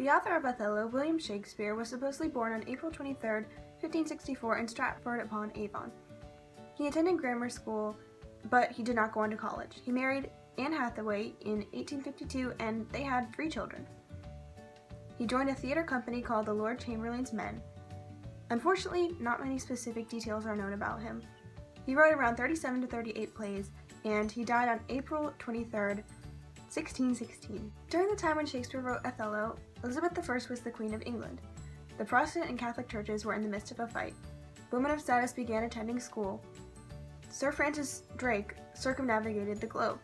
The author of Othello, William Shakespeare, was supposedly born on April 23, 1564 in Stratford-upon-Avon. He attended grammar school, but he did not go on to college. He married Anne Hathaway in 1852 and they had 3 children. He joined a theater company called the Lord Chamberlain's Men. Unfortunately, not many specific details are known about him. He wrote around 37 to 38 plays, and he died on April 23, 1616. During the time when Shakespeare wrote Othello, Elizabeth I was the Queen of England. The Protestant and Catholic churches were in the midst of a fight. Women of status began attending school. Sir Francis Drake circumnavigated the globe.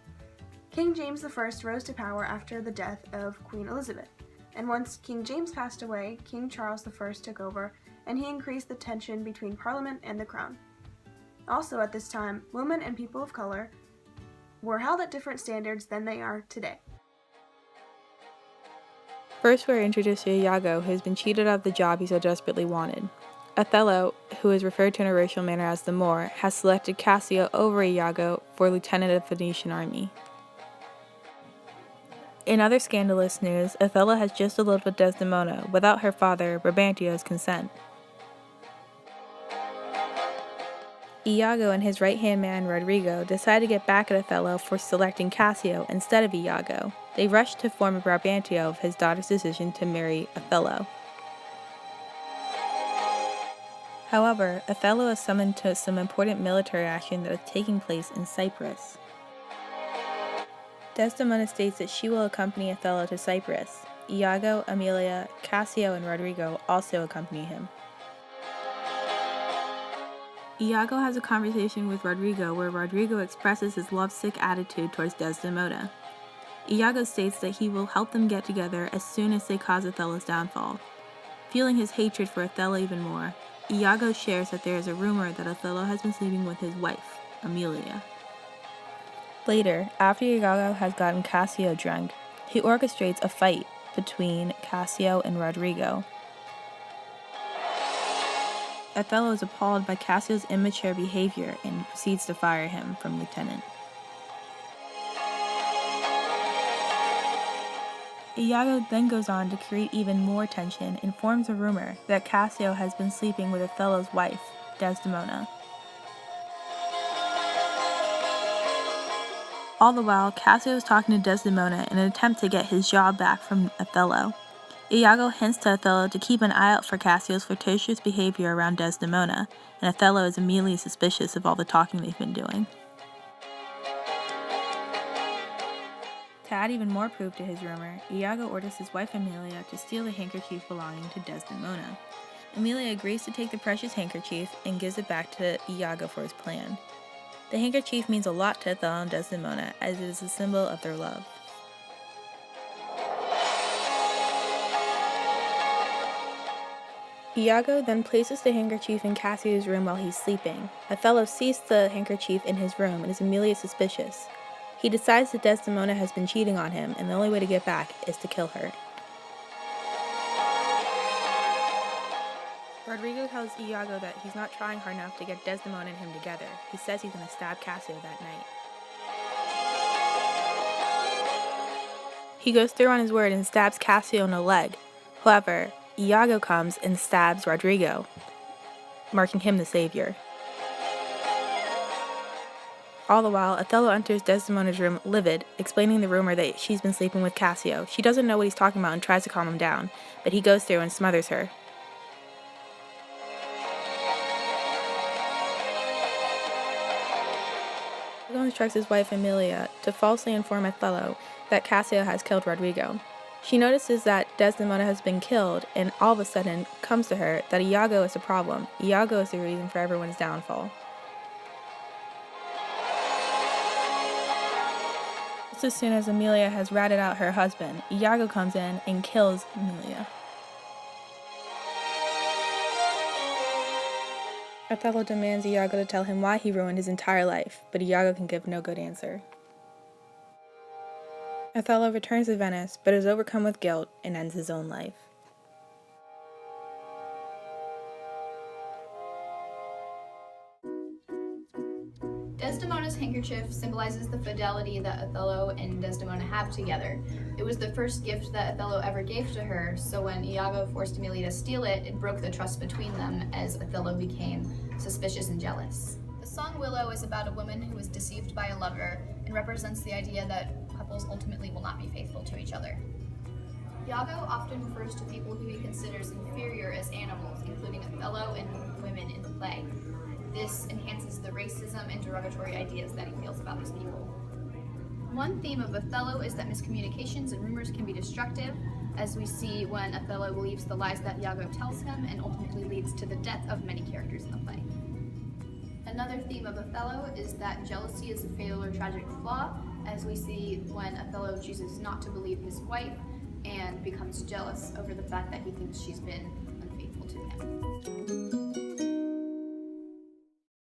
King James I rose to power after the death of Queen Elizabeth, and once King James passed away, King Charles I took over, and he increased the tension between Parliament and the Crown. Also at this time, women and people of color were held at different standards than they are today. First, we're introduced to Iago, who has been cheated out of the job he so desperately wanted. Othello, who is referred to in a racial manner as the Moor, has selected Cassio over Iago for lieutenant of the Venetian army. In other scandalous news, Othello has just eloped with Desdemona without her father, Brabantio's consent. Iago and his right-hand man, Rodrigo, decide to get back at Othello for selecting Cassio instead of Iago. They rush to inform Brabantio of his daughter's decision to marry Othello. However, Othello is summoned to some important military action that is taking place in Cyprus. Desdemona states that she will accompany Othello to Cyprus. Iago, Emilia, Cassio, and Rodrigo also accompany him. Iago has a conversation with Rodrigo where Rodrigo expresses his lovesick attitude towards Desdemona. Iago states that he will help them get together as soon as they cause Othello's downfall. Feeling his hatred for Othello even more, Iago shares that there is a rumor that Othello has been sleeping with his wife, Emilia. Later, after Iago has gotten Cassio drunk, he orchestrates a fight between Cassio and Rodrigo. Othello is appalled by Cassio's immature behavior and proceeds to fire him from lieutenant. Iago then goes on to create even more tension and forms a rumor that Cassio has been sleeping with Othello's wife, Desdemona. All the while, Cassio is talking to Desdemona in an attempt to get his job back from Othello. Iago hints to Othello to keep an eye out for Cassio's flirtatious behavior around Desdemona, and Othello is immediately suspicious of all the talking they've been doing. To add even more proof to his rumor, Iago orders his wife Emilia to steal the handkerchief belonging to Desdemona. Emilia agrees to take the precious handkerchief and gives it back to Iago for his plan. The handkerchief means a lot to Othello and Desdemona, as it is a symbol of their love. Iago then places the handkerchief in Cassio's room while he's sleeping. Othello sees the handkerchief in his room and is immediately suspicious. He decides that Desdemona has been cheating on him, and the only way to get back is to kill her. Rodrigo tells Iago that he's not trying hard enough to get Desdemona and him together. He says he's going to stab Cassio that night. He goes through on his word and stabs Cassio in the leg. However, Iago comes and stabs Rodrigo, marking him the savior. All the while, Othello enters Desdemona's room livid, explaining the rumor that she's been sleeping with Cassio. She doesn't know what he's talking about and tries to calm him down, but he goes through and smothers her. Iago instructs his wife Emilia to falsely inform Othello that Cassio has killed Rodrigo. She notices that Desdemona has been killed and all of a sudden comes to her that Iago is the problem. Iago is the reason for everyone's downfall. Just as soon as Emilia has ratted out her husband, Iago comes in and kills Emilia. Othello demands Iago to tell him why he ruined his entire life, but Iago can give no good answer. Othello returns to Venice, but is overcome with guilt and ends his own life. Desdemona's handkerchief handkerchief symbolizes the fidelity that Othello and Desdemona have together. It was the first gift that Othello ever gave to her, so when Iago forced Emilia to steal it, it broke the trust between them as Othello became suspicious and jealous. The song Willow is about a woman who was deceived by a lover and represents the idea that couples ultimately will not be faithful to each other. Iago often refers to people who he considers inferior as animals, including Othello and women in the play. This enhances the racism and derogatory ideas that he feels about these people. One theme of Othello is that miscommunications and rumors can be destructive, as we see when Othello believes the lies that Iago tells him and ultimately leads to the death of many characters in the play. Another theme of Othello is that jealousy is a fatal or tragic flaw, as we see when Othello chooses not to believe his wife and becomes jealous over the fact that he thinks she's been unfaithful to him.